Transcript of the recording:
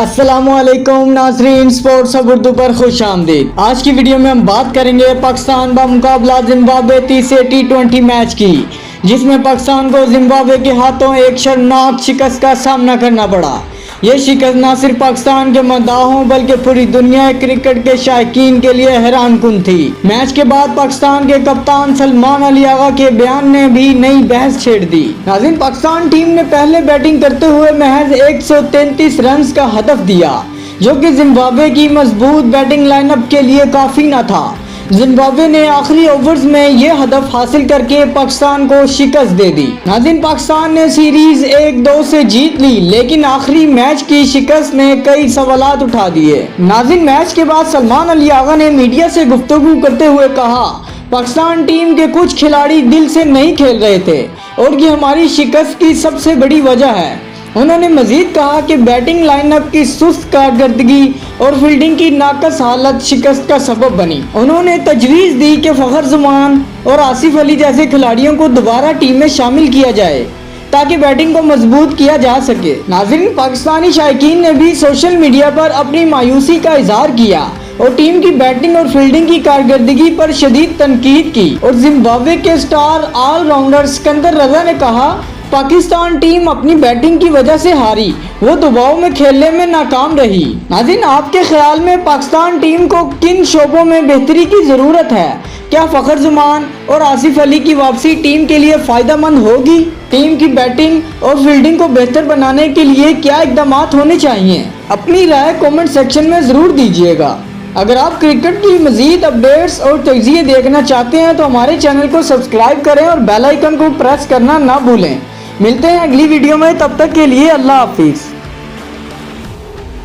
السلام علیکم ناظرین، سپورٹس اب اردو پر خوش آمدید۔ آج کی ویڈیو میں ہم بات کریں گے پاکستان بمقابلہ زمبابوے تیسرے T20 میچ کی، جس میں پاکستان کو زمبابوے کے ہاتھوں ایک شرمناک شکست کا سامنا کرنا پڑا۔ یہ شکست نہ صرف پاکستان کے مداحوں بلکہ پوری دنیا کرکٹ کے شائقین کے لیے حیران کن تھی۔ میچ کے بعد پاکستان کے کپتان سلمان علی آغا کے بیان نے بھی نئی بحث چھیڑ دی۔ ناظرین، پاکستان ٹیم نے پہلے بیٹنگ کرتے ہوئے محض 133 رنز کا ہدف دیا، جو کہ زمبابوے کی مضبوط بیٹنگ لائن اپ کے لیے کافی نہ تھا۔ زمبابوے نے آخری اوورز میں یہ ہدف حاصل کر کے پاکستان کو شکست دے دی۔ ناظرین، پاکستان نے سیریز 1-2 سے جیت لی، لیکن آخری میچ کی شکست نے کئی سوالات اٹھا دیے۔ ناظرین، میچ کے بعد سلمان علی آغا نے میڈیا سے گفتگو کرتے ہوئے کہا، پاکستان ٹیم کے کچھ کھلاڑی دل سے نہیں کھیل رہے تھے اور یہ ہماری شکست کی سب سے بڑی وجہ ہے۔ انہوں نے مزید کہا کہ بیٹنگ لائن اپ کی سست کارکردگی اور فیلڈنگ کی ناقص حالت شکست کا سبب بنی۔ انہوں نے تجویز دی کہ فخر زمان اور آصف علی جیسے کھلاڑیوں کو دوبارہ ٹیم میں شامل کیا جائے تاکہ بیٹنگ کو مضبوط کیا جا سکے۔ ناظرین، پاکستانی شائقین نے بھی سوشل میڈیا پر اپنی مایوسی کا اظہار کیا اور ٹیم کی بیٹنگ اور فیلڈنگ کی کارکردگی پر شدید تنقید کی۔ اور زمبابوے کے سٹار آل راؤنڈر سکندر رضا نے کہا، پاکستان ٹیم اپنی بیٹنگ کی وجہ سے ہاری، وہ دباؤ میں کھیلنے میں ناکام رہی۔ ناظرین، آپ کے خیال میں پاکستان ٹیم کو کن شعبوں میں بہتری کی ضرورت ہے؟ کیا فخر زمان اور آصف علی کی واپسی ٹیم کے لیے فائدہ مند ہوگی؟ ٹیم کی بیٹنگ اور فیلڈنگ کو بہتر بنانے کے لیے کیا اقدامات ہونے چاہیے؟ اپنی رائے کامنٹ سیکشن میں ضرور دیجیے گا۔ اگر آپ کرکٹ کی مزید اپڈیٹس اور تجزیے دیکھنا چاہتے ہیں تو ہمارے چینل کو سبسکرائب کریں اور بیل آئیکن کو پریس کرنا نہ بھولیں۔ ملتے ہیں اگلی ویڈیو میں، تب تک کے لیے اللہ حافظ۔